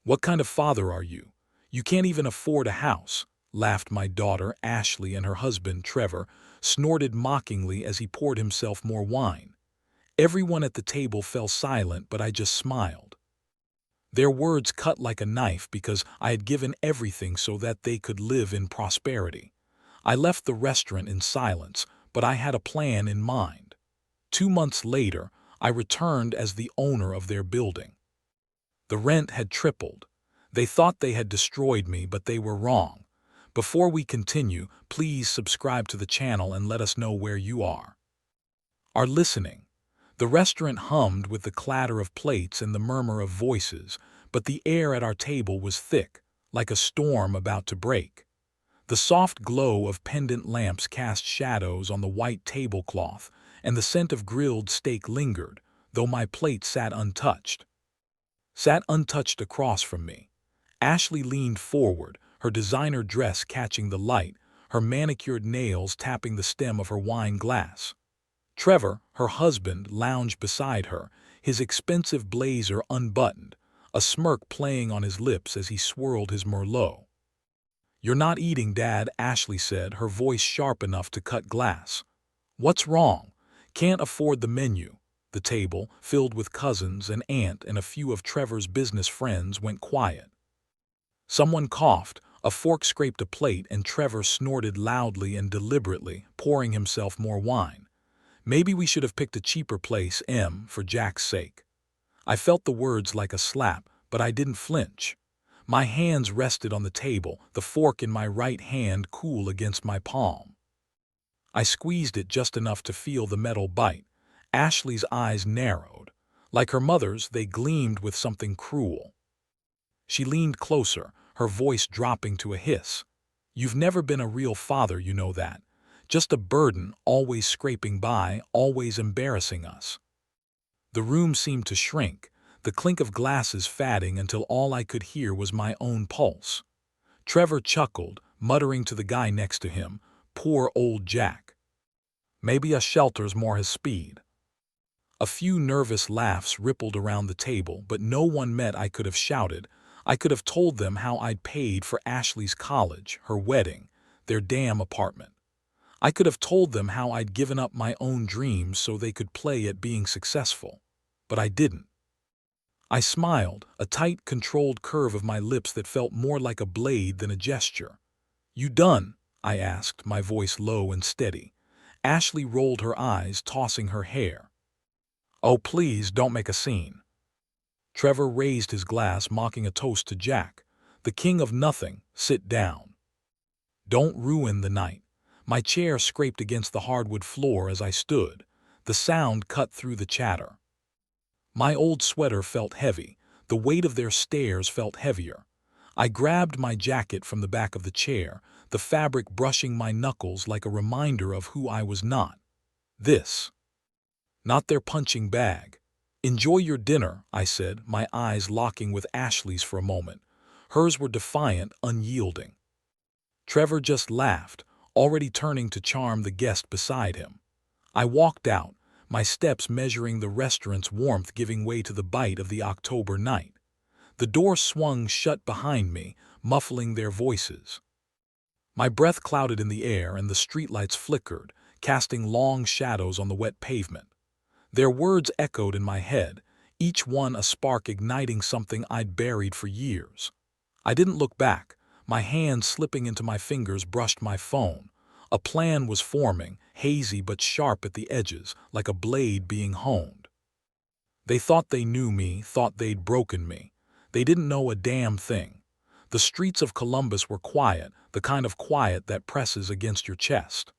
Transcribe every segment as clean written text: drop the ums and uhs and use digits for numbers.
"What kind of father are you? You can't even afford a house," laughed my daughter Ashley, and her husband Trevor snorted mockingly as he poured himself more wine. Everyone at the table fell silent, but I just smiled. Their words cut like a knife because I had given everything so that they could live in prosperity. I left the restaurant in silence, but I had a plan in mind. 2 months later, I returned as the owner of their building. The rent had tripled. They thought they had destroyed me, but they were wrong. Before we continue, please subscribe to the channel and let us know where you are listening. The restaurant hummed with the clatter of plates and the murmur of voices, but the air at our table was thick, like a storm about to break. The soft glow of pendant lamps cast shadows on the white tablecloth, and the scent of grilled steak lingered, though my plate sat untouched across from me. Ashley leaned forward, her designer dress catching the light, her manicured nails tapping the stem of her wine glass. Trevor, her husband, lounged beside her, his expensive blazer unbuttoned, a smirk playing on his lips as he swirled his Merlot. "You're not eating, Dad," Ashley said, her voice sharp enough to cut glass. "What's wrong?" "Can't afford the menu." The table, filled with cousins, an aunt, and a few of Trevor's business friends, went quiet. Someone coughed, a fork scraped a plate, and Trevor snorted loudly and deliberately, pouring himself more wine. "Maybe we should have picked a cheaper place, for Jack's sake." I felt the words like a slap, but I didn't flinch. My hands rested on the table, the fork in my right hand cool against my palm. I squeezed it just enough to feel the metal bite. Ashley's eyes narrowed. Like her mother's, they gleamed with something cruel. She leaned closer, her voice dropping to a hiss. "You've never been a real father, you know that. Just a burden, always scraping by, always embarrassing us." The room seemed to shrink, the clink of glasses fading until all I could hear was my own pulse. Trevor chuckled, muttering to the guy next to him, "Poor old Jack. Maybe a shelter's more his speed." A few nervous laughs rippled around the table, but no one met. I could have shouted. I could have told them how I'd paid for Ashley's college, her wedding, their damn apartment. I could have told them how I'd given up my own dreams so they could play at being successful. But I didn't. I smiled, a tight, controlled curve of my lips that felt more like a blade than a gesture. "You done?" I asked, my voice low and steady. Ashley rolled her eyes, tossing her hair. "Oh, please don't make a scene." Trevor raised his glass, mocking a toast to Jack. "The king of nothing, sit down. Don't ruin the night." My chair scraped against the hardwood floor as I stood. The sound cut through the chatter. My old sweater felt heavy. The weight of their stares felt heavier. I grabbed my jacket from the back of the chair, the fabric brushing my knuckles like a reminder of who I was not. This. Not their punching bag. "Enjoy your dinner," I said, my eyes locking with Ashley's for a moment. Hers were defiant, unyielding. Trevor just laughed, already turning to charm the guest beside him. I walked out, my steps measuring the restaurant's warmth giving way to the bite of the October night. The door swung shut behind me, muffling their voices. My breath clouded in the air and the streetlights flickered, casting long shadows on the wet pavement. Their words echoed in my head, each one a spark igniting something I'd buried for years. I didn't look back. My hand slipping into my fingers brushed my phone. A plan was forming, hazy but sharp at the edges, like a blade being honed. They thought they knew me, thought they'd broken me. They didn't know a damn thing. The streets of Columbus were quiet, the kind of quiet that presses against your chest.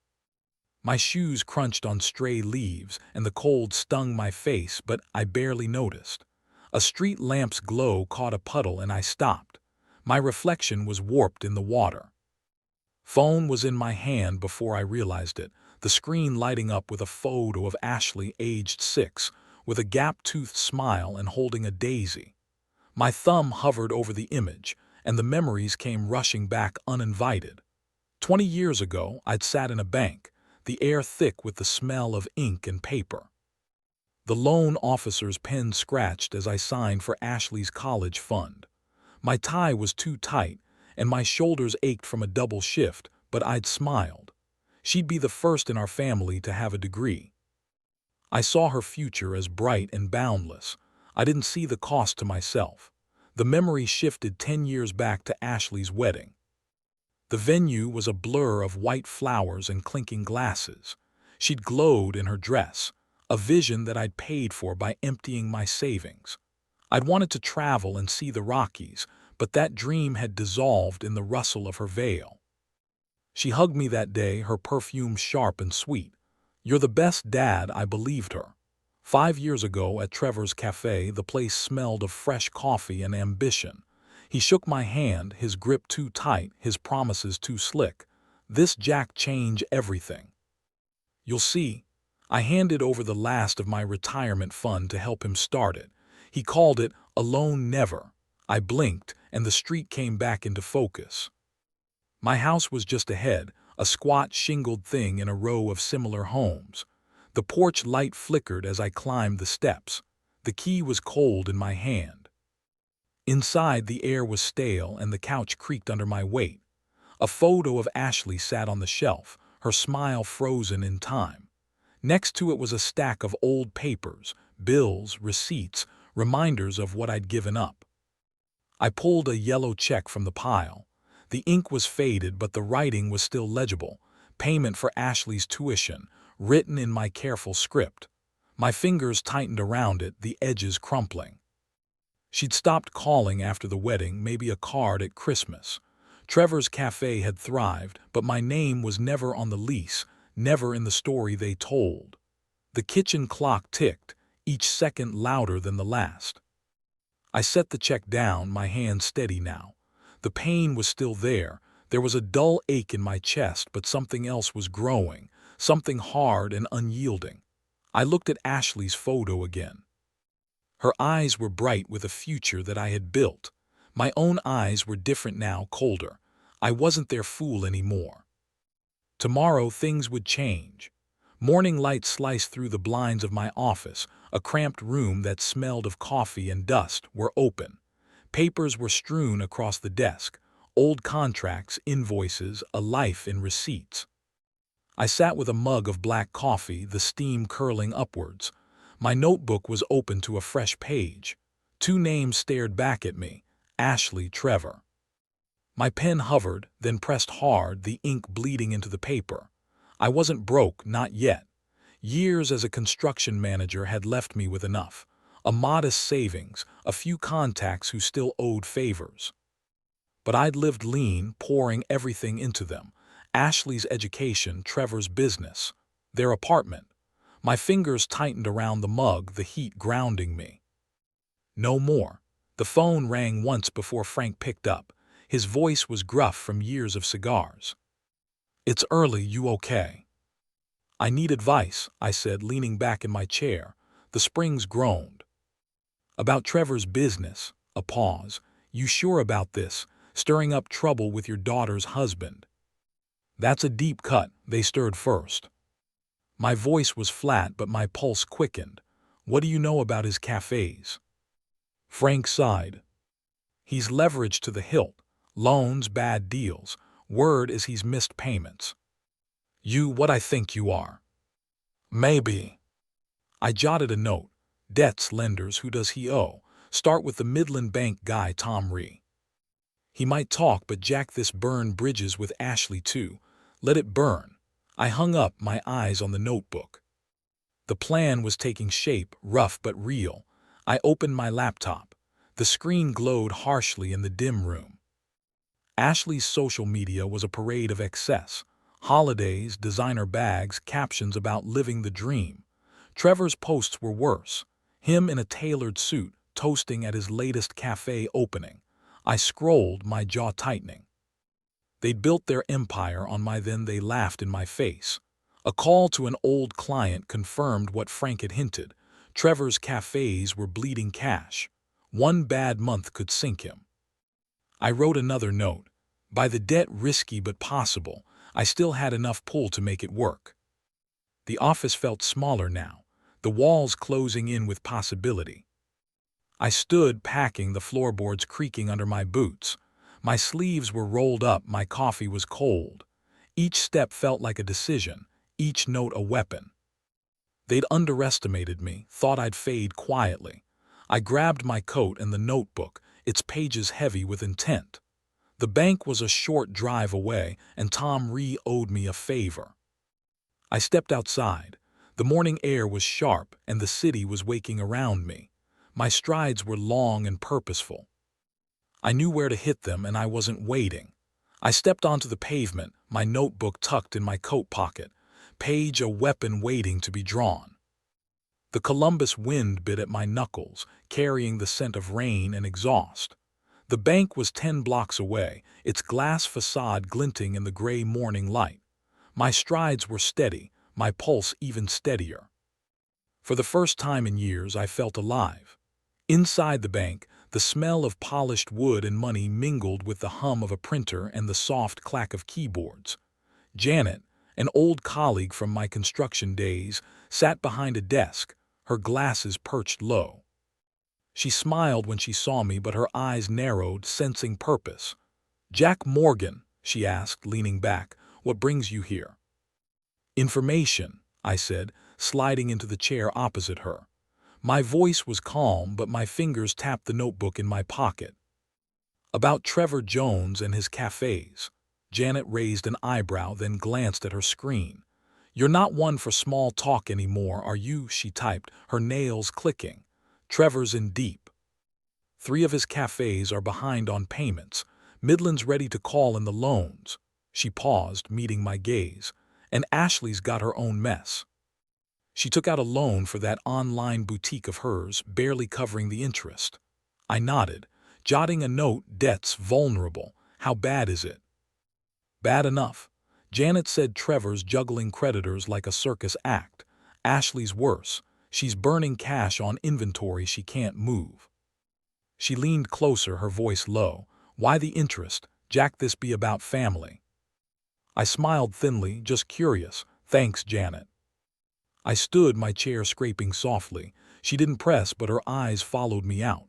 My shoes crunched on stray leaves, and the cold stung my face, but I barely noticed. A street lamp's glow caught a puddle and I stopped. My reflection was warped in the water. Phone was in my hand before I realized it, the screen lighting up with a photo of Ashley, aged 6, with a gap-toothed smile and holding a daisy. My thumb hovered over the image, and the memories came rushing back uninvited. 20 years ago, I'd sat in a bank, the air thick with the smell of ink and paper. The loan officer's pen scratched as I signed for Ashley's college fund. My tie was too tight, and my shoulders ached from a double shift, but I'd smiled. She'd be the first in our family to have a degree. I saw her future as bright and boundless. I didn't see the cost to myself. The memory shifted 10 years back to Ashley's wedding. The venue was a blur of white flowers and clinking glasses. She'd glowed in her dress, a vision that I'd paid for by emptying my savings. I'd wanted to travel and see the Rockies, but that dream had dissolved in the rustle of her veil. She hugged me that day, her perfume sharp and sweet. "You're the best dad," I believed her. 5 years ago at Trevor's cafe, the place smelled of fresh coffee and ambition. He shook my hand, his grip too tight, his promises too slick. "This Jack changed everything. You'll see." I handed over the last of my retirement fund to help him start it. He called it "Alone Never." I blinked, and the street came back into focus. My house was just ahead, a squat shingled thing in a row of similar homes. The porch light flickered as I climbed the steps. The key was cold in my hand. Inside, the air was stale and the couch creaked under my weight. A photo of Ashley sat on the shelf, her smile frozen in time. Next to it was a stack of old papers, bills, receipts, reminders of what I'd given up. I pulled a yellow check from the pile. The ink was faded, but the writing was still legible. Payment for Ashley's tuition, written in my careful script. My fingers tightened around it, the edges crumpling. She'd stopped calling after the wedding, maybe a card at Christmas. Trevor's cafe had thrived, but my name was never on the lease, never in the story they told. The kitchen clock ticked, each second louder than the last. I set the check down, my hand steady now. The pain was still there. There was a dull ache in my chest, but something else was growing, something hard and unyielding. I looked at Ashley's photo again. Her eyes were bright with a future that I had built. My own eyes were different now, colder. I wasn't their fool anymore. Tomorrow things would change. Morning light sliced through the blinds of my office. A cramped room that smelled of coffee and dust were open. Papers were strewn across the desk. Old contracts, invoices, a life in receipts. I sat with a mug of black coffee, the steam curling upwards. My notebook was open to a fresh page. 2 names stared back at me: Ashley, Trevor. My pen hovered, then pressed hard, the ink bleeding into the paper. I wasn't broke, not yet. Years as a construction manager had left me with enough. A modest savings, a few contacts who still owed favors. But I'd lived lean, pouring everything into them. Ashley's education, Trevor's business, their apartment. My fingers tightened around the mug, the heat grounding me. No more. The phone rang once before Frank picked up. His voice was gruff from years of cigars. "It's early, you okay?" "I need advice," I said, leaning back in my chair. The springs groaned. "About Trevor's business." A pause. "You sure about this? Stirring up trouble with your daughter's husband?" "That's a deep cut." They stirred first. My voice was flat, but my pulse quickened. "What do you know about his cafes?" Frank sighed. "He's leveraged to the hilt. Loans, bad deals. Word is he's missed payments." What I think you are." "Maybe." I jotted a note. "Debts, lenders, who does he owe? Start with the Midland Bank guy, Tom Ree. He might talk, but jack this burn bridges with Ashley too. Let it burn." I hung up, my eyes on the notebook. The plan was taking shape, rough but real. I opened my laptop. The screen glowed harshly in the dim room. Ashley's social media was a parade of excess. Holidays, designer bags, captions about living the dream. Trevor's posts were worse. Him in a tailored suit, toasting at his latest cafe opening. I scrolled, my jaw tightening. They'd built their empire on my then they laughed in my face. A call to an old client confirmed what Frank had hinted. Trevor's cafes were bleeding cash. One bad month could sink him. I wrote another note. By the debt risky but possible, I still had enough pull to make it work. The office felt smaller now, the walls closing in with possibility. I stood packing, the floorboards creaking under my boots. My sleeves were rolled up, my coffee was cold. Each step felt like a decision, each note a weapon. They'd underestimated me, thought I'd fade quietly. I grabbed my coat and the notebook, its pages heavy with intent. The bank was a short drive away, and Tom Ree owed me a favor. I stepped outside. The morning air was sharp, and the city was waking around me. My strides were long and purposeful. I knew where to hit them, and I wasn't waiting. I stepped onto the pavement, my notebook tucked in my coat pocket, page a weapon waiting to be drawn. The Columbus wind bit at my knuckles, carrying the scent of rain and exhaust. The bank was 10 blocks away, its glass facade glinting in the gray morning light. My strides were steady, my pulse even steadier. For the first time in years, I felt alive. Inside the bank, the smell of polished wood and money mingled with the hum of a printer and the soft clack of keyboards. Janet, an old colleague from my construction days, sat behind a desk, her glasses perched low. She smiled when she saw me, but her eyes narrowed, sensing purpose. "Jack Morgan," she asked, leaning back, "what brings you here?" "Information," I said, sliding into the chair opposite her. My voice was calm, but my fingers tapped the notebook in my pocket. "About Trevor Jones and his cafes." Janet raised an eyebrow, then glanced at her screen. "You're not one for small talk anymore, are you?" she typed, her nails clicking. "Trevor's in deep. 3 of his cafes are behind on payments. Midland's ready to call in the loans." She paused, meeting my gaze. "And Ashley's got her own mess. She took out a loan for that online boutique of hers, barely covering the interest." I nodded, jotting a note, "Debt's vulnerable. How bad is it?" "Bad enough." Janet said, "Trevor's juggling creditors like a circus act. Ashley's worse. She's burning cash on inventory she can't move." She leaned closer, her voice low. "Why the interest? Jack, this be about family." I smiled thinly, "Just curious. Thanks, Janet." I stood, my chair scraping softly. She didn't press, but her eyes followed me out.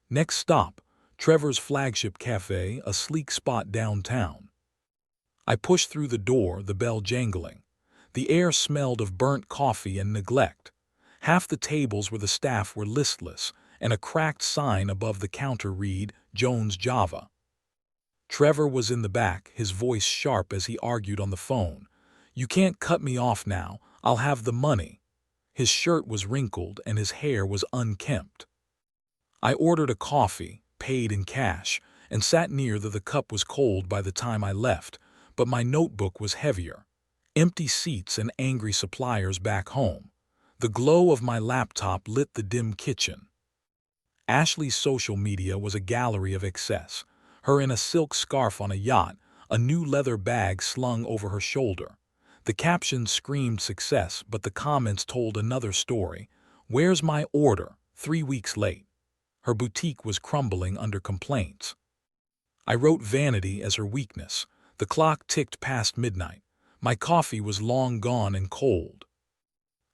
Next stop, Trevor's flagship cafe, a sleek spot downtown. I pushed through the door, the bell jangling. The air smelled of burnt coffee and neglect. Half the tables where the staff were listless, and a cracked sign above the counter read, "Jones Java." Trevor was in the back, his voice sharp as he argued on the phone. "You can't cut me off now. I'll have the money." His shirt was wrinkled and his hair was unkempt. I ordered a coffee, paid in cash, and sat near the cup was cold by the time I left, but my notebook was heavier. Empty seats and angry suppliers back home. The glow of my laptop lit the dim kitchen. Ashley's social media was a gallery of excess. Her in a silk scarf on a yacht, a new leather bag slung over her shoulder. The captions screamed success, but the comments told another story. "Where's my order? 3 weeks late." Her boutique was crumbling under complaints. I wrote vanity as her weakness. The clock ticked past midnight. My coffee was long gone and cold.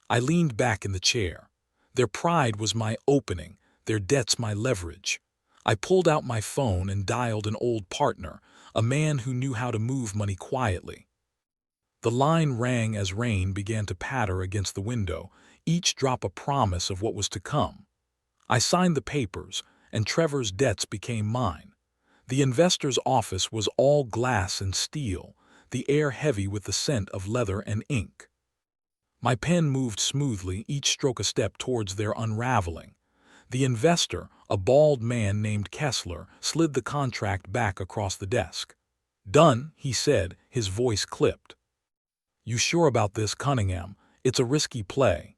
I leaned back in the chair. Their pride was my opening, their debts my leverage. I pulled out my phone and dialed an old partner, a man who knew how to move money quietly. The line rang as rain began to patter against the window, each drop a promise of what was to come. I signed the papers, and Trevor's debts became mine. The investor's office was all glass and steel, the air heavy with the scent of leather and ink. My pen moved smoothly, each stroke a step towards their unraveling. The investor, a bald man named Kessler, slid the contract back across the desk. "Done," he said, his voice clipped. "You sure about this, Cunningham? It's a risky play."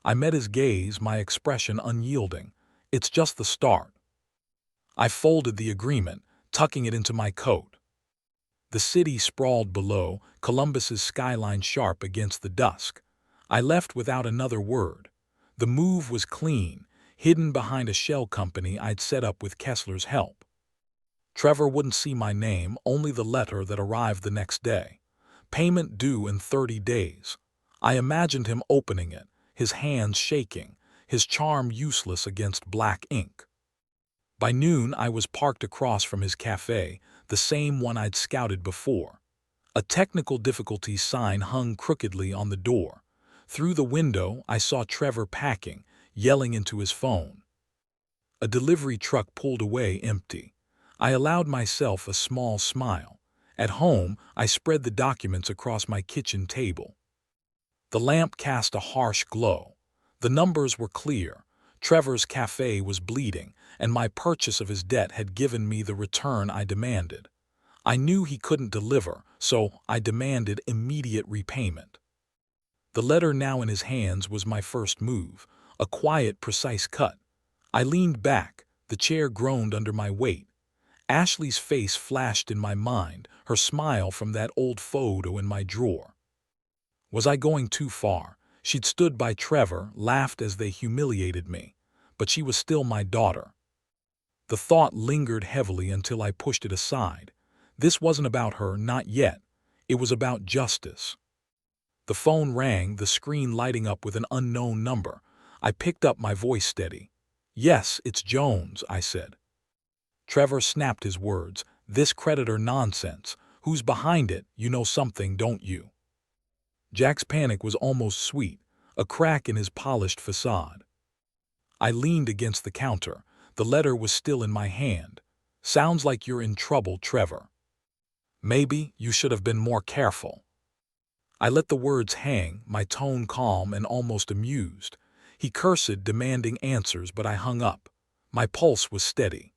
I met his gaze, my expression unyielding. "It's just the start." I folded the agreement, tucking it into my coat. The city sprawled below, Columbus's skyline sharp against the dusk. I left without another word. The move was clean, hidden behind a shell company I'd set up with Kessler's help. Trevor wouldn't see my name, only the letter that arrived the next day. Payment due in 30 days. I imagined him opening it, his hands shaking, his charm useless against black ink. By noon, I was parked across from his cafe, the same one I'd scouted before. A technical difficulty sign hung crookedly on the door. Through the window, I saw Trevor packing, yelling into his phone. A delivery truck pulled away empty. I allowed myself a small smile. At home, I spread the documents across my kitchen table. The lamp cast a harsh glow. The numbers were clear. Trevor's cafe was bleeding, and my purchase of his debt had given me the return I demanded. I knew he couldn't deliver, so I demanded immediate repayment. The letter now in his hands was my first move, a quiet, precise cut. I leaned back, the chair groaned under my weight. Ashley's face flashed in my mind, her smile from that old photo in my drawer. Was I going too far? She'd stood by Trevor, laughed as they humiliated me, but she was still my daughter. The thought lingered heavily until I pushed it aside. This wasn't about her, not yet. It was about justice. The phone rang, the screen lighting up with an unknown number. I picked up, my voice steady. "Yes, it's Jones," I said. Trevor snapped his words. "This creditor nonsense. Who's behind it? You know something, don't you?" Jack's panic was almost sweet, a crack in his polished facade. I leaned against the counter. The letter was still in my hand. "Sounds like you're in trouble, Trevor. Maybe you should have been more careful." I let the words hang, my tone calm and almost amused. He cursed, demanding answers, but I hung up. My pulse was steady.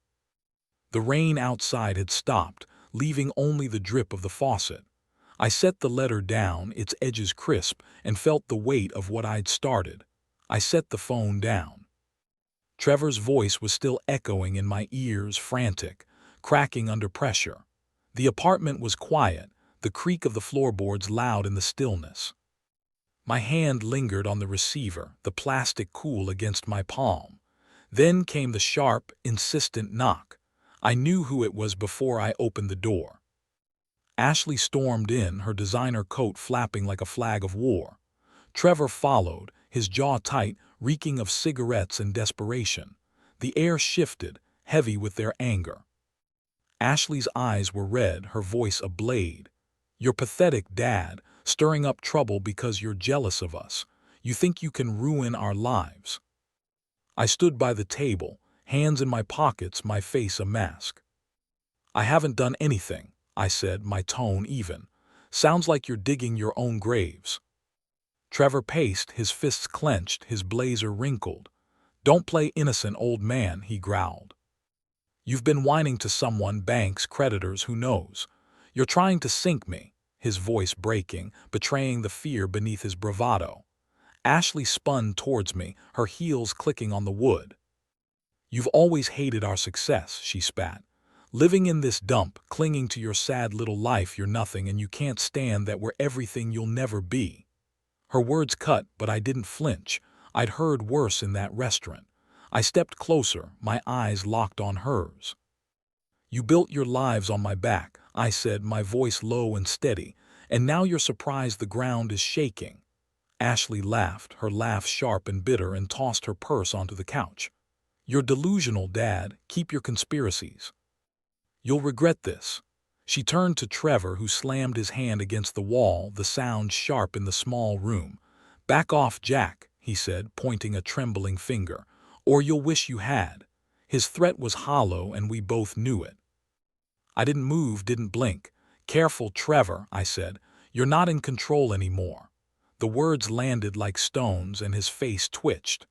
The rain outside had stopped, leaving only the drip of the faucet. I set the letter down, its edges crisp, and felt the weight of what I'd started. I set the phone down. Trevor's voice was still echoing in my ears, frantic, cracking under pressure. The apartment was quiet, the creak of the floorboards loud in the stillness. My hand lingered on the receiver, the plastic cool against my palm. Then came the sharp, insistent knock. I knew who it was before I opened the door. Ashley stormed in, her designer coat flapping like a flag of war. Trevor followed, his jaw tight, reeking of cigarettes and desperation. The air shifted, heavy with their anger. Ashley's eyes were red, her voice a blade. "You're pathetic, Dad, stirring up trouble because you're jealous of us. You think you can ruin our lives." I stood by the table, hands in my pockets, my face a mask. "I haven't done anything," I said, my tone even. "Sounds like you're digging your own graves." Trevor paced, his fists clenched, his blazer wrinkled. "Don't play innocent, old man," he growled. "You've been whining to someone, banks, creditors, who knows. You're trying to sink me," his voice breaking, betraying the fear beneath his bravado. Ashley spun towards me, her heels clicking on the wood. "You've always hated our success," she spat. "Living in this dump, clinging to your sad little life, you're nothing, and you can't stand that we're everything you'll never be." Her words cut, but I didn't flinch. I'd heard worse in that restaurant. I stepped closer, my eyes locked on hers. "You built your lives on my back," I said, my voice low and steady, "and now you're surprised the ground is shaking." Ashley laughed, her laugh sharp and bitter, and tossed her purse onto the couch. "You're delusional, Dad. Keep your conspiracies. You'll regret this." She turned to Trevor, who slammed his hand against the wall, the sound sharp in the small room. "Back off, Jack," he said, pointing a trembling finger, "or you'll wish you had." His threat was hollow, and we both knew it. I didn't move, didn't blink. "Careful, Trevor," I said. "You're not in control anymore." The words landed like stones, and his face twitched.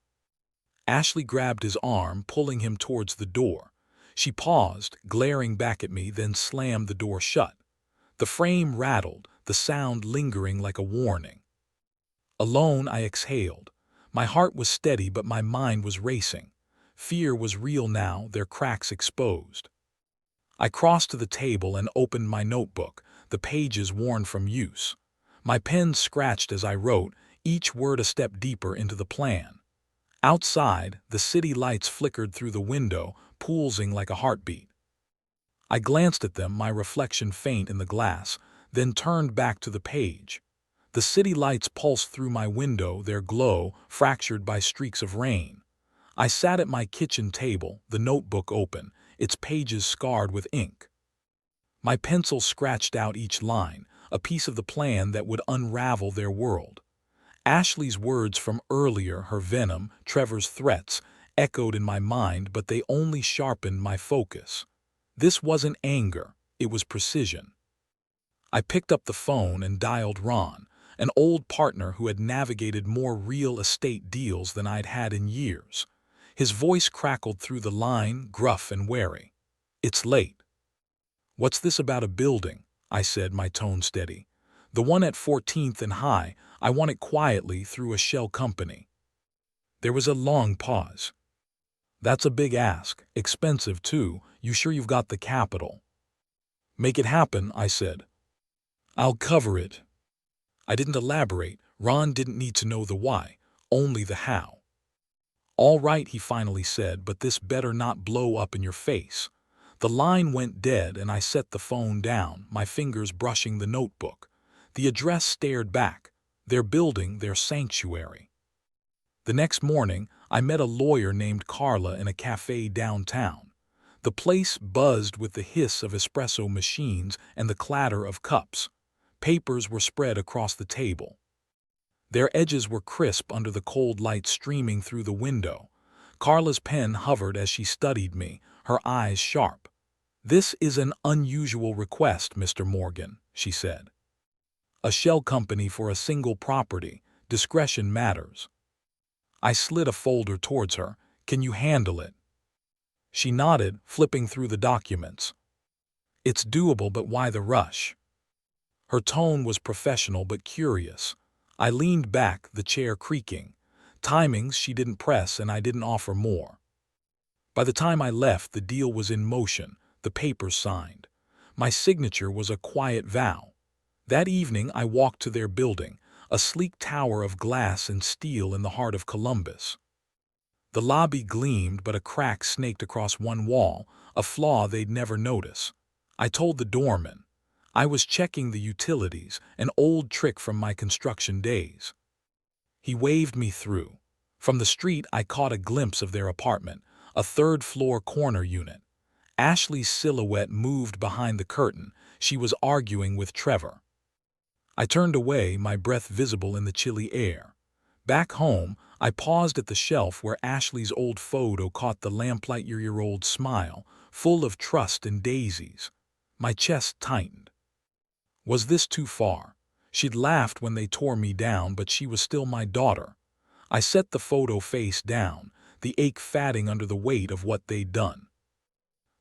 Ashley grabbed his arm, pulling him towards the door. She paused, glaring back at me, then slammed the door shut. The frame rattled, the sound lingering like a warning. Alone, I exhaled. My heart was steady, but my mind was racing. Fear was real now, their cracks exposed. I crossed to the table and opened my notebook, the pages worn from use. My pen scratched as I wrote, each word a step deeper into the plan. Outside, the city lights flickered through the window, pulsing like a heartbeat. I glanced at them, my reflection faint in the glass, then turned back to the page. The city lights pulsed through my window, their glow fractured by streaks of rain. I sat at my kitchen table, the notebook open, its pages scarred with ink. My pencil scratched out each line, a piece of the plan that would unravel their world. Ashley's words from earlier, her venom, Trevor's threats, echoed in my mind, but they only sharpened my focus. This wasn't anger, it was precision. I picked up the phone and dialed Ron, an old partner who had navigated more real estate deals than I'd had in years. His voice crackled through the line, gruff and wary. "It's late." "What's this about a building?" I said, my tone steady. "The one at 14th and High. I want it quietly through a shell company." There was a long pause. "That's a big ask. Expensive, too. You sure you've got the capital?" "Make it happen," I said. "I'll cover it." I didn't elaborate. Ron didn't need to know the why, only the how. "All right," he finally said, "but this better not blow up in your face." The line went dead and I set the phone down, my fingers brushing the notebook. The address stared back. Their building, their sanctuary. The next morning, I met a lawyer named Carla in a cafe downtown. The place buzzed with the hiss of espresso machines and the clatter of cups. Papers were spread across the table. Their edges were crisp under the cold light streaming through the window. Carla's pen hovered as she studied me, her eyes sharp. "This is an unusual request, Mr. Morgan," she said. "A shell company for a single property. Discretion matters." I slid a folder towards her. "Can you handle it?" She nodded, flipping through the documents. "It's doable, but why the rush?" Her tone was professional but curious. I leaned back, the chair creaking. Timings she didn't press and I didn't offer more. By the time I left, the deal was in motion, the papers signed. My signature was a quiet vow. That evening I walked to their building, a sleek tower of glass and steel in the heart of Columbus. The lobby gleamed, but a crack snaked across one wall, a flaw they'd never notice. I told the doorman. I was checking the utilities, an old trick from my construction days. He waved me through. From the street I caught a glimpse of their apartment, a third-floor corner unit. Ashley's silhouette moved behind the curtain. She was arguing with Trevor. I turned away, my breath visible in the chilly air. Back home, I paused at the shelf where Ashley's old photo caught the lamplight-year-old smile, full of trust and daisies. My chest tightened. Was this too far? She'd laughed when they tore me down, but she was still my daughter. I set the photo face down, the ache fatting under the weight of what they'd done.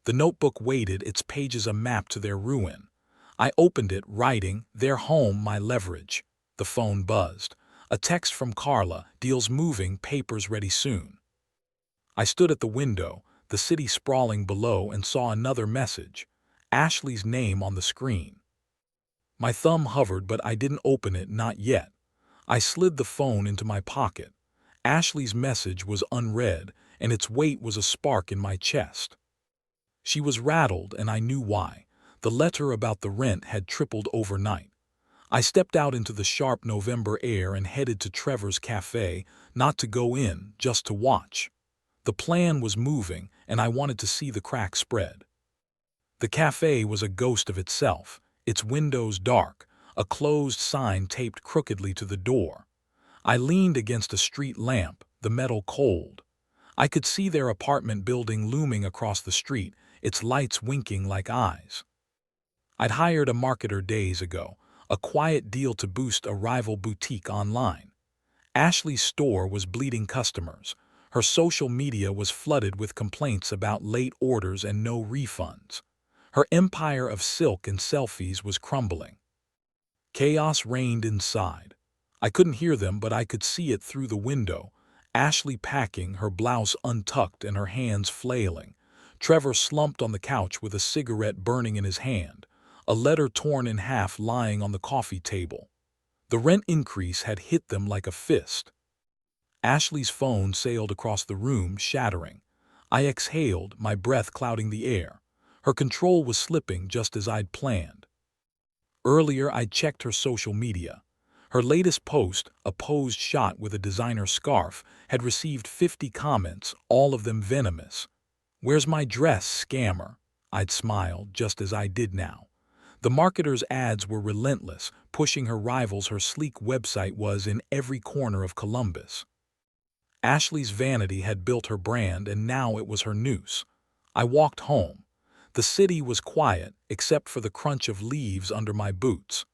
The notebook weighted, its pages a map to their ruin. I opened it, writing, "Their home, my leverage." The phone buzzed. A text from Carla, "Deals moving, papers ready soon." I stood at the window, the city sprawling below, and saw another message. Ashley's name on the screen. My thumb hovered, but I didn't open it, not yet. I slid the phone into my pocket. Ashley's message was unread, and its weight was a spark in my chest. She was rattled, and I knew why. The letter about the rent had tripled overnight. I stepped out into the sharp November air and headed to Trevor's cafe, not to go in, just to watch. The plan was moving, and I wanted to see the crack spread. The cafe was a ghost of itself, its windows dark, a closed sign taped crookedly to the door. I leaned against a street lamp, the metal cold. I could see their apartment building looming across the street, its lights winking like eyes. I'd hired a marketer days ago, a quiet deal to boost a rival boutique online. Ashley's store was bleeding customers. Her social media was flooded with complaints about late orders and no refunds. Her empire of silk and selfies was crumbling. Chaos reigned inside. I couldn't hear them, but I could see it through the window. Ashley packing, her blouse untucked and her hands flailing. Trevor slumped on the couch with a cigarette burning in his hand, a letter torn in half lying on the coffee table. The rent increase had hit them like a fist. Ashley's phone sailed across the room, shattering. I exhaled, my breath clouding the air. Her control was slipping just as I'd planned. Earlier, I'd checked her social media. Her latest post, a posed shot with a designer scarf, had received 50 comments, all of them venomous. "Where's my dress, scammer?" I'd smiled, just as I did now. The marketer's ads were relentless, pushing her rivals. Her sleek website was in every corner of Columbus. Ashley's vanity had built her brand, and now it was her noose. I walked home. The city was quiet, except for the crunch of leaves under my boots.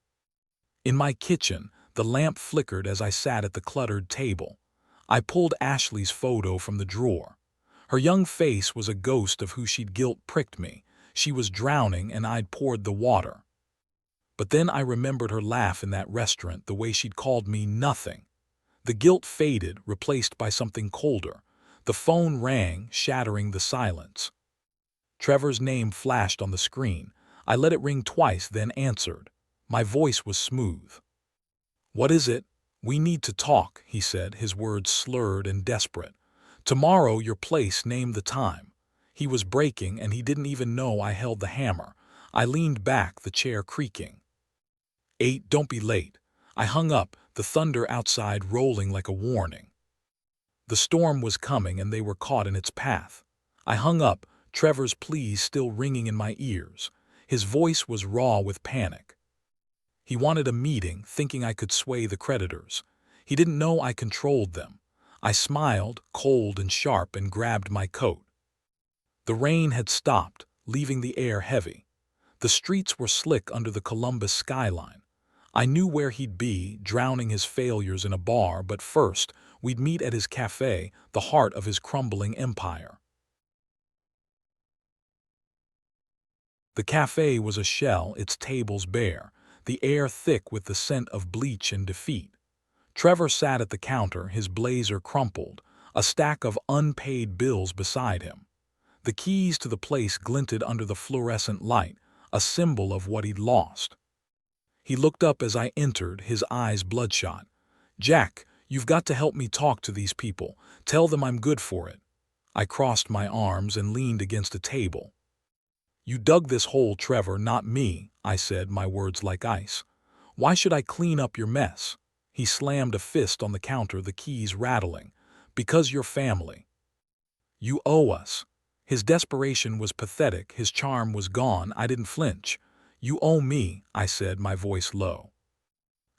In my kitchen, the lamp flickered as I sat at the cluttered table. I pulled Ashley's photo from the drawer. Her young face was a ghost of who she'd guilt-pricked me. She was drowning, and I'd poured the water. But then I remembered her laugh in that restaurant, the way she'd called me nothing. The guilt faded, replaced by something colder. The phone rang, shattering the silence. Trevor's name flashed on the screen. I let it ring twice, then answered. My voice was smooth. "What is it?" "We need to talk," he said, his words slurred and desperate. "Tomorrow, your place." Named the time. He was breaking, and he didn't even know I held the hammer. I leaned back, the chair creaking. 8, don't be late." I hung up, the thunder outside rolling like a warning. The storm was coming, and they were caught in its path. I hung up, Trevor's pleas still ringing in my ears. His voice was raw with panic. He wanted a meeting, thinking I could sway the creditors. He didn't know I controlled them. I smiled, cold and sharp, and grabbed my coat. The rain had stopped, leaving the air heavy. The streets were slick under the Columbus skyline. I knew where he'd be, drowning his failures in a bar, but first, we'd meet at his cafe, the heart of his crumbling empire. The cafe was a shell, its tables bare, the air thick with the scent of bleach and defeat. Trevor sat at the counter, his blazer crumpled, a stack of unpaid bills beside him. The keys to the place glinted under the fluorescent light, a symbol of what he'd lost. He looked up as I entered, his eyes bloodshot. "Jack, you've got to help me talk to these people. Tell them I'm good for it." I crossed my arms and leaned against a table. "You dug this hole, Trevor, not me," I said, my words like ice. "Why should I clean up your mess?" He slammed a fist on the counter, the keys rattling. "Because you're family. You owe us." His desperation was pathetic, his charm was gone. I didn't flinch. "You owe me," I said, my voice low.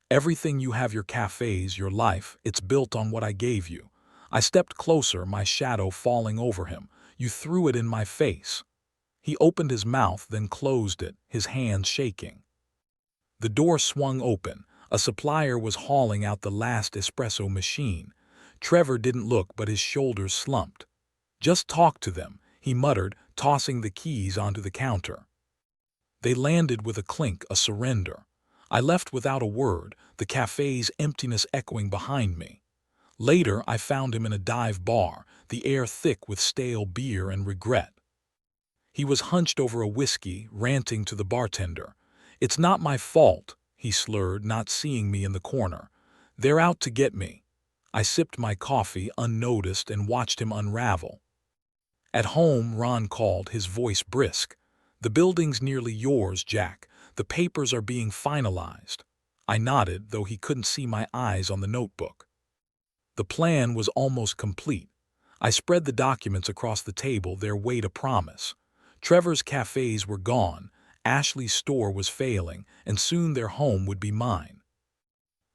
"Everything you have, your cafes, your life, it's built on what I gave you." I stepped closer, my shadow falling over him. "You threw it in my face." He opened his mouth, then closed it, his hands shaking. The door swung open. A supplier was hauling out the last espresso machine. Trevor didn't look, but his shoulders slumped. "Just talk to them," he muttered, tossing the keys onto the counter. They landed with a clink, a surrender. I left without a word, the cafe's emptiness echoing behind me. Later, I found him in a dive bar, the air thick with stale beer and regret. He was hunched over a whiskey, ranting to the bartender. "It's not my fault," he slurred, not seeing me in the corner. "They're out to get me." I sipped my coffee, unnoticed, and watched him unravel. At home, Ron called, his voice brisk. "The building's nearly yours, Jack. The papers are being finalized." I nodded, though he couldn't see my eyes on the notebook. The plan was almost complete. I spread the documents across the table, their weight a promise. Trevor's cafes were gone, Ashley's store was failing, and soon their home would be mine.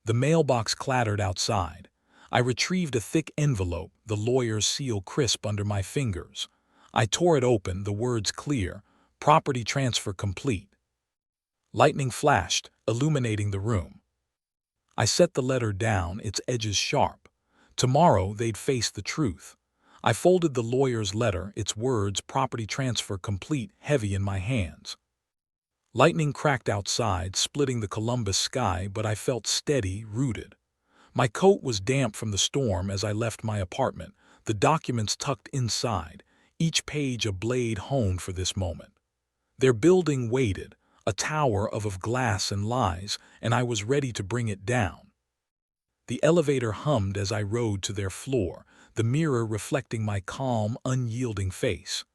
The mailbox clattered outside. I retrieved a thick envelope, the lawyer's seal crisp under my fingers. I tore it open, the words clear: "Property transfer complete." Lightning flashed, illuminating the room. I set the letter down, its edges sharp. Tomorrow they'd face the truth. I folded the lawyer's letter, its words "property transfer complete" heavy in my hands. Lightning cracked outside, splitting the Columbus sky, but I felt steady, rooted. My coat was damp from the storm as I left my apartment, the documents tucked inside, each page a blade honed for this moment. Their building waited, a tower of glass and lies, and I was ready to bring it down. The elevator hummed as I rode to their floor, the mirror reflecting my calm, unyielding face.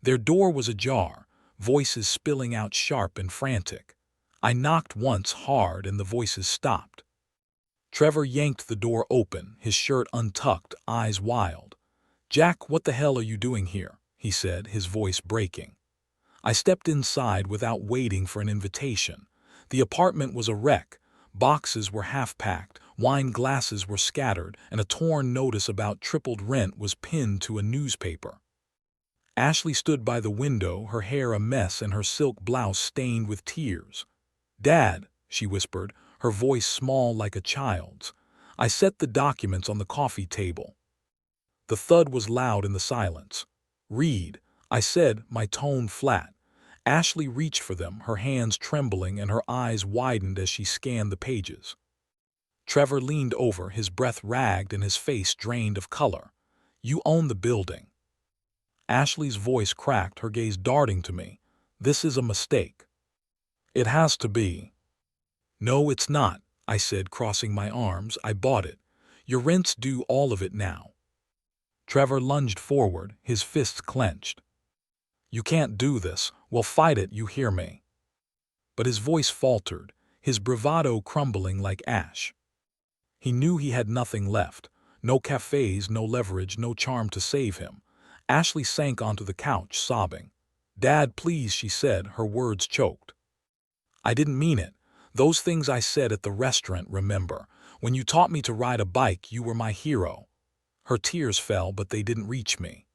Their door was ajar, voices spilling out sharp and frantic. I knocked once hard and the voices stopped. Trevor yanked the door open, his shirt untucked, eyes wild. "Jack, what the hell are you doing here?" he said, his voice breaking. I stepped inside without waiting for an invitation. The apartment was a wreck. Boxes were half-packed, wine glasses were scattered, and a torn notice about tripled rent was pinned to a newspaper. Ashley stood by the window, her hair a mess and her silk blouse stained with tears. "Dad," she whispered, her voice small like a child's. I set the documents on the coffee table. The thud was loud in the silence. "Read," I said, my tone flat. Ashley reached for them, her hands trembling and her eyes widened as she scanned the pages. Trevor leaned over, his breath ragged and his face drained of color. "You own the building." Ashley's voice cracked, her gaze darting to me. "This is a mistake." "It has to be." "No, it's not," I said, crossing my arms. "I bought it. Your rent's due, all of it now." Trevor lunged forward, his fists clenched. "You can't do this. We'll fight it, you hear me?" But his voice faltered, his bravado crumbling like ash. He knew he had nothing left. No cafes, no leverage, no charm to save him. Ashley sank onto the couch, sobbing. "Dad, please," she said, her words choked. "I didn't mean it. Those things I said at the restaurant, remember? When you taught me to ride a bike, you were my hero." Her tears fell, but they didn't reach me.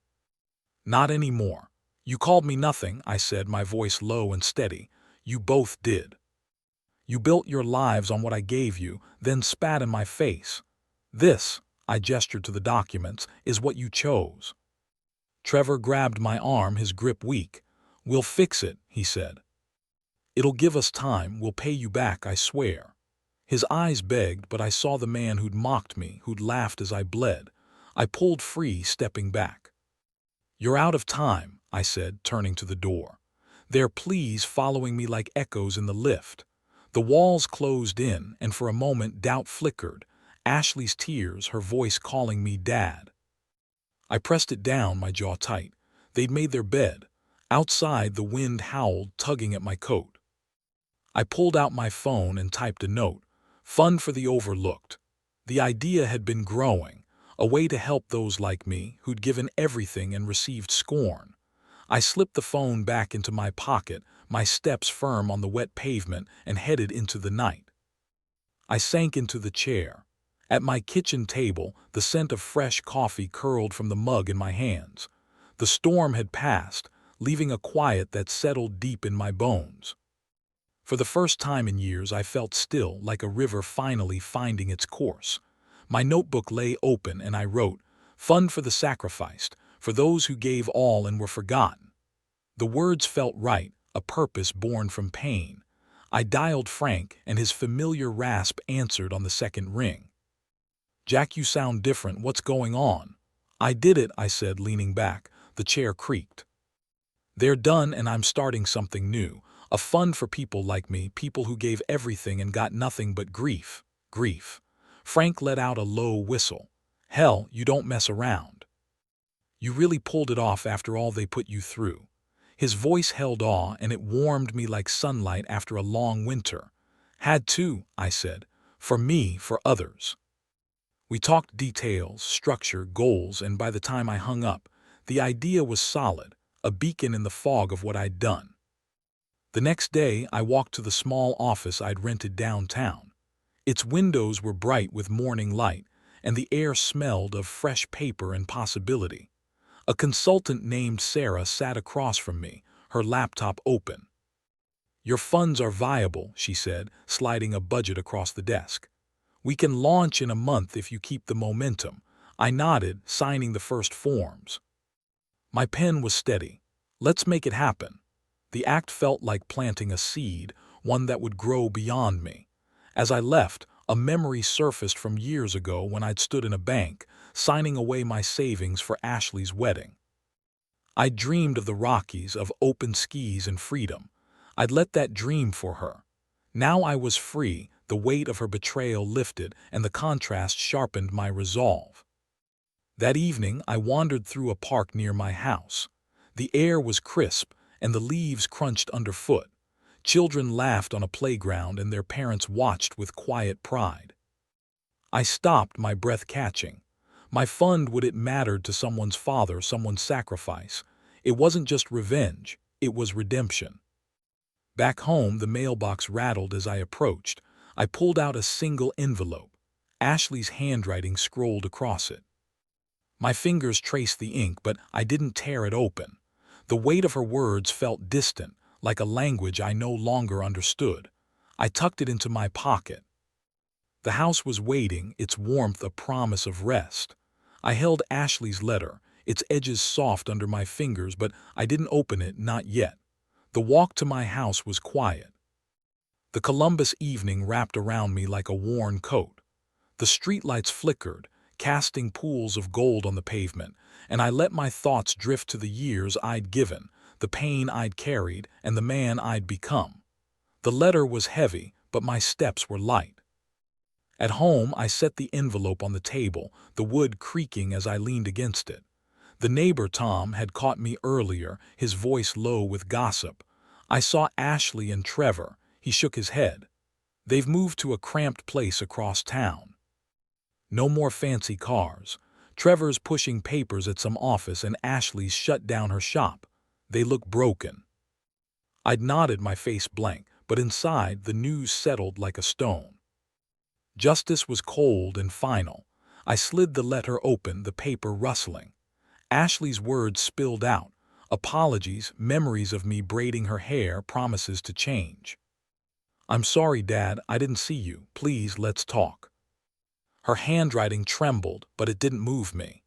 "Not anymore. You called me nothing," I said, my voice low and steady. "You both did. You built your lives on what I gave you, then spat in my face. This," I gestured to the documents, "is what you chose." Trevor grabbed my arm, his grip weak. "We'll fix it," he said. "It'll give us time. We'll pay you back, I swear." His eyes begged, but I saw the man who'd mocked me, who'd laughed as I bled. I pulled free, stepping back. "You're out of time," I said, turning to the door. Their pleas following me like echoes in the lift. The walls closed in, and for a moment doubt flickered. Ashley's tears, her voice calling me Dad. I pressed it down, my jaw tight. They'd made their bed. Outside, the wind howled, tugging at my coat. I pulled out my phone and typed a note. Fund for the overlooked. The idea had been growing, a way to help those like me who'd given everything and received scorn. I slipped the phone back into my pocket, my steps firm on the wet pavement, and headed into the night. I sank into the chair. At my kitchen table, the scent of fresh coffee curled from the mug in my hands. The storm had passed, leaving a quiet that settled deep in my bones. For the first time in years, I felt still, like a river finally finding its course. My notebook lay open and I wrote, "Fund for the sacrificed, for those who gave all and were forgotten." The words felt right, a purpose born from pain. I dialed Frank, and his familiar rasp answered on the second ring. "Jack, you sound different. What's going on?" "I did it," I said, leaning back. The chair creaked. "They're done, and I'm starting something new. A fund for people like me, people who gave everything and got nothing but grief. Grief." Frank let out a low whistle. "Hell, you don't mess around. You really pulled it off after all they put you through." His voice held awe, and it warmed me like sunlight after a long winter. "Had to," I said. "For me, for others." We talked details, structure, goals, and by the time I hung up, the idea was solid, a beacon in the fog of what I'd done. The next day, I walked to the small office I'd rented downtown. Its windows were bright with morning light, and the air smelled of fresh paper and possibility. A consultant named Sarah sat across from me, her laptop open. "Your funds are viable," she said, sliding a budget across the desk. "We can launch in a month if you keep the momentum." I nodded, signing the first forms. My pen was steady. "Let's make it happen." The act felt like planting a seed, one that would grow beyond me. As I left, a memory surfaced from years ago when I'd stood in a bank, signing away my savings for Ashley's wedding. I'd dreamed of the Rockies, of open skis and freedom. I'd let that dream for her. Now I was free, the weight of her betrayal lifted, and the contrast sharpened my resolve. That evening, I wandered through a park near my house. The air was crisp, and the leaves crunched underfoot. Children laughed on a playground, and their parents watched with quiet pride. I stopped, my breath catching. My fund, would it mattered to someone's father, someone's sacrifice. It wasn't just revenge, it was redemption. Back home, the mailbox rattled as I approached. I pulled out a single envelope. Ashley's handwriting scrolled across it. My fingers traced the ink, but I didn't tear it open. The weight of her words felt distant, like a language I no longer understood. I tucked it into my pocket. The house was waiting, its warmth a promise of rest. I held Ashley's letter, its edges soft under my fingers, but I didn't open it, not yet. The walk to my house was quiet. The Columbus evening wrapped around me like a worn coat. The streetlights flickered, casting pools of gold on the pavement, and I let my thoughts drift to the years I'd given, the pain I'd carried, and the man I'd become. The letter was heavy, but my steps were light. At home, I set the envelope on the table, the wood creaking as I leaned against it. The neighbor, Tom, had caught me earlier, his voice low with gossip. I saw Ashley and Trevor. He shook his head. They've moved to a cramped place across town. No more fancy cars. Trevor's pushing papers at some office and Ashley's shut down her shop. They look broken. I'd nodded, my face blank, but inside the news settled like a stone. Justice was cold and final. I slid the letter open, the paper rustling. Ashley's words spilled out. Apologies, memories of me braiding her hair, promises to change. I'm sorry, Dad, I didn't see you. Please, let's talk. Her handwriting trembled, but it didn't move me.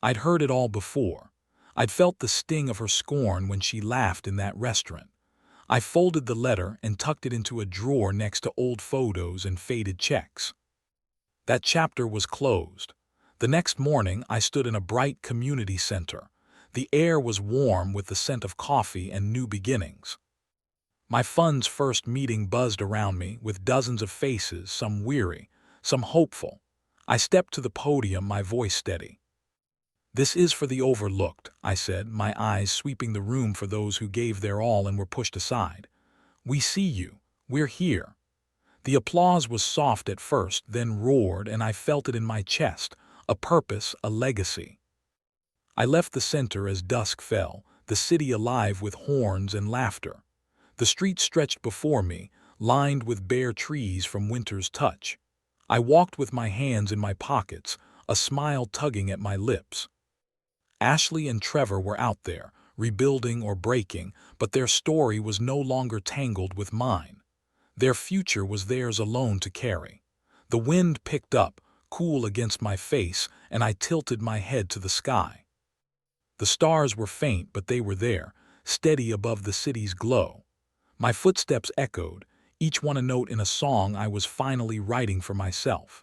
I'd heard it all before. I'd felt the sting of her scorn when she laughed in that restaurant. I folded the letter and tucked it into a drawer next to old photos and faded checks. That chapter was closed. The next morning, I stood in a bright community center. The air was warm with the scent of coffee and new beginnings. My fund's first meeting buzzed around me with dozens of faces, some weary, some hopeful. I stepped to the podium, my voice steady. This is for the overlooked, I said, my eyes sweeping the room for those who gave their all and were pushed aside. We see you. We're here. The applause was soft at first, then roared, and I felt it in my chest, a purpose, a legacy. I left the center as dusk fell, the city alive with horns and laughter. The street stretched before me, lined with bare trees from winter's touch. I walked with my hands in my pockets, a smile tugging at my lips. Ashley and Trevor were out there, rebuilding or breaking, but their story was no longer tangled with mine. Their future was theirs alone to carry. The wind picked up, cool against my face, and I tilted my head to the sky. The stars were faint, but they were there, steady above the city's glow. My footsteps echoed, each one a note in a song I was finally writing for myself.